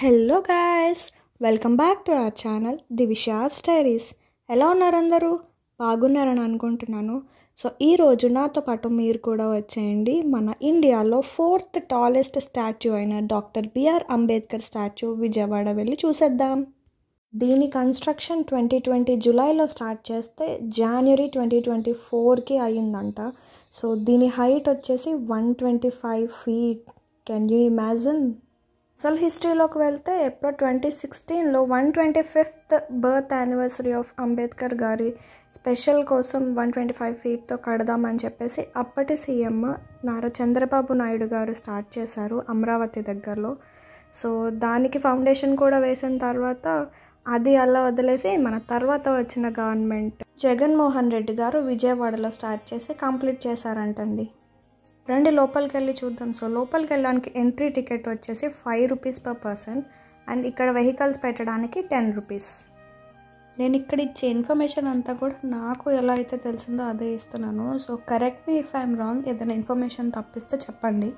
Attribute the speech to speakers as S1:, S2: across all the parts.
S1: Hello guys, welcome back to our channel Divisha's diaries. ఎలా ఉన్నారు అందరూ? బాగున్నారని అనుకుంటున్నాను. సో ఈరోజు నాతో పాటు మీరు కూడా వచ్చేయండి. మన ఇండియాలో 4th టాలెస్ట్ స్టాచ్యూ అయిన doctor BR Ambedkar statue Vijayawada వెళ్ళి చూసేద్దాం. దీని కన్స్ట్రక్షన్ 2020 జూలైలో స్టార్ట్ చేస్తే జనవరి 2024కి అయ్యిందంట. సో దీని హైట్ వచ్చేసి 125 feet. Can you imagine? అసలు హిస్టరీలోకి వెళ్తే ఏప్రిల్ 2016లో 125th birth anniversary of Ambedkar గారి స్పెషల్ కోసం 125 feetతో కడదామని చెప్పేసి అప్పటి సీఎం నారా చంద్రబాబు నాయుడు గారు స్టార్ట్ చేశారు అమరావతి దగ్గరలో. సో దానికి ఫౌండేషన్ కూడా వేసిన తర్వాత అది అలా వదిలేసి మన తర్వాత వచ్చిన గవర్నమెంట్ జగన్మోహన్ రెడ్డి గారు విజయవాడలో స్టార్ట్ చేసి కంప్లీట్ చేశారంటండి. రండి లోపలికి వెళ్ళి చూద్దాం. సో లోపలికి వెళ్ళడానికి ఎంట్రీ టికెట్ వచ్చేసి 5 rupees per person అండ్ ఇక్కడ వెహికల్స్ పెట్టడానికి 10 rupees. నేను ఇక్కడ ఇచ్చే ఇన్ఫర్మేషన్ అంతా కూడా నాకు ఎలా అయితే తెలిసిందో అదే ఇస్తున్నాను. So correct me if I'm wrong. ఏదైనా ఇన్ఫర్మేషన్ తప్పిస్తే చెప్పండి.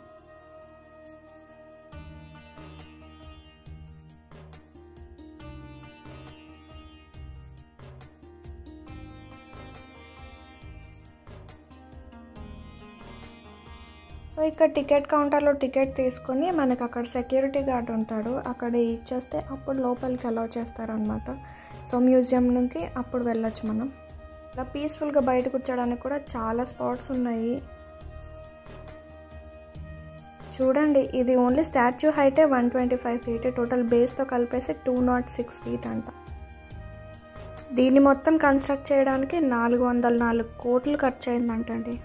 S1: సో ఇక్కడ టికెట్ కౌంటర్లో టికెట్ తీసుకుని మనకు అక్కడ సెక్యూరిటీ గార్డ్ ఉంటాడు, అక్కడ ఇచ్చేస్తే అప్పుడు లోపలికి అలౌ చేస్తారనమాట. సో మ్యూజియం నుంచి అప్పుడు వెళ్ళొచ్చు మనం. ఇలా పీస్ఫుల్గా బయట కూర్చోడానికి కూడా చాలా స్పాట్స్ ఉన్నాయి. చూడండి, ఇది ఓన్లీ స్టాచ్యూ హైటే 125 feet, టోటల్ బేస్తో కలిపేసి 206 feet అంట. దీన్ని మొత్తం కన్స్ట్రక్ట్ చేయడానికి 404 కోట్లు ఖర్చు అయిందంటండి.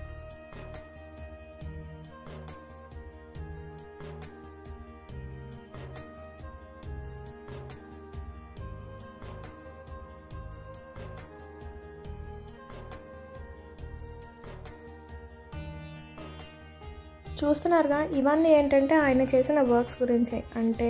S1: చూస్తున్నారుగా, ఇవన్నీ ఏంటంటే ఆయన చేసిన వర్క్స్ గురించి, అంటే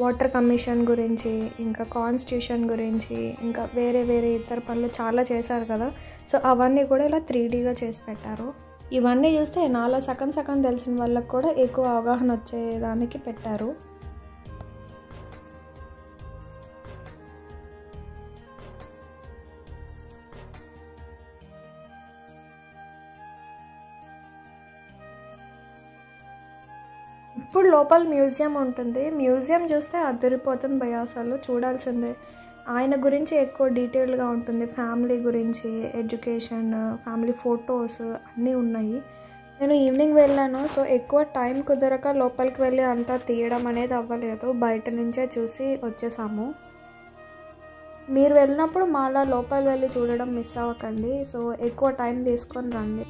S1: వాటర్ కమిషన్ గురించి, ఇంకా కాన్స్టిట్యూషన్ గురించి, ఇంకా వేరే వేరే ఇతర పనులు చాలా చేశారు కదా. సో అవన్నీ కూడా ఇలా 3Dగా చేసి పెట్టారు. ఇవన్నీ చూస్తే నాలో సగం సగం తెలిసిన వాళ్ళకి కూడా ఎక్కువ అవగాహన వచ్చేదానికి పెట్టారు. ఇప్పుడు లోపల మ్యూజియం ఉంటుంది. మ్యూజియం చూస్తే అద్దరిపోతుంది భయ, అసలు చూడాల్సిందే. ఆయన గురించి ఎక్కువ డీటెయిల్గా ఉంటుంది, ఫ్యామిలీ గురించి, ఎడ్యుకేషన్, ఫ్యామిలీ ఫొటోస్ అన్నీ ఉన్నాయి. నేను ఈవినింగ్ వెళ్ళాను, సో ఎక్కువ టైం కుదరక లోపలికి వెళ్ళి అంతా తీయడం అనేది అవ్వలేదు, బయట నుంచే చూసి వచ్చేసాము. మీరు వెళ్ళినప్పుడు మాలా లోపల వెళ్ళి చూడడం మిస్ అవ్వకండి. సో ఎక్కువ టైం తీసుకొని రండి.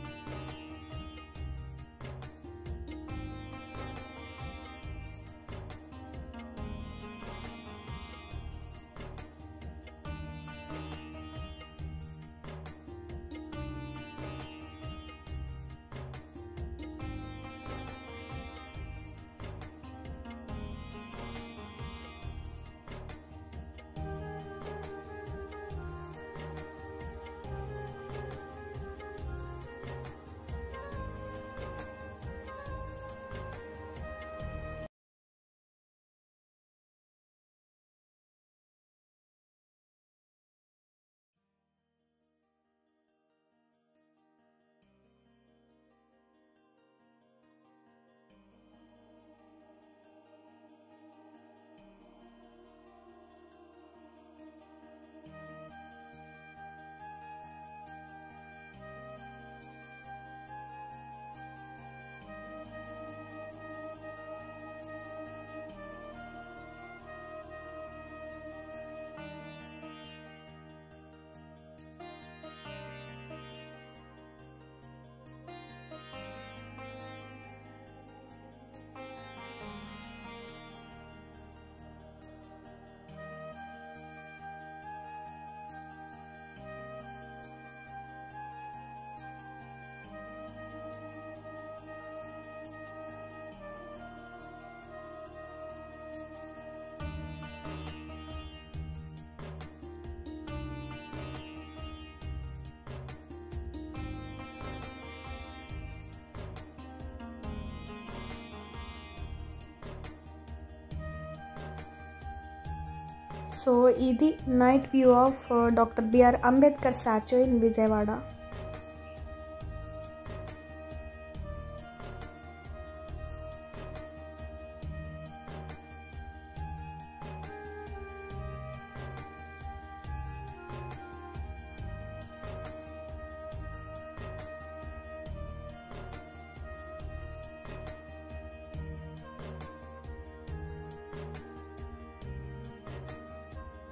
S1: సో ఇది night view of doctor BR Ambedkar statue in Vijayawada.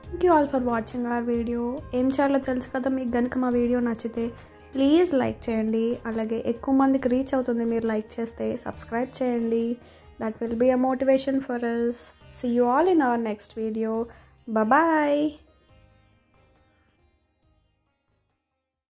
S1: Thank you all for watching our video. ఏం చేయాలో తెలుసు కదా. మీకు కనుక మా వీడియో నచ్చితే ప్లీజ్ లైక్ చేయండి. అలాగే ఎక్కువ మందికి రీచ్ అవుతుంది మీరు లైక్ చేస్తే. సబ్స్క్రైబ్ చేయండి. That will be a motivation for us. See you all in our next video. Bye bye.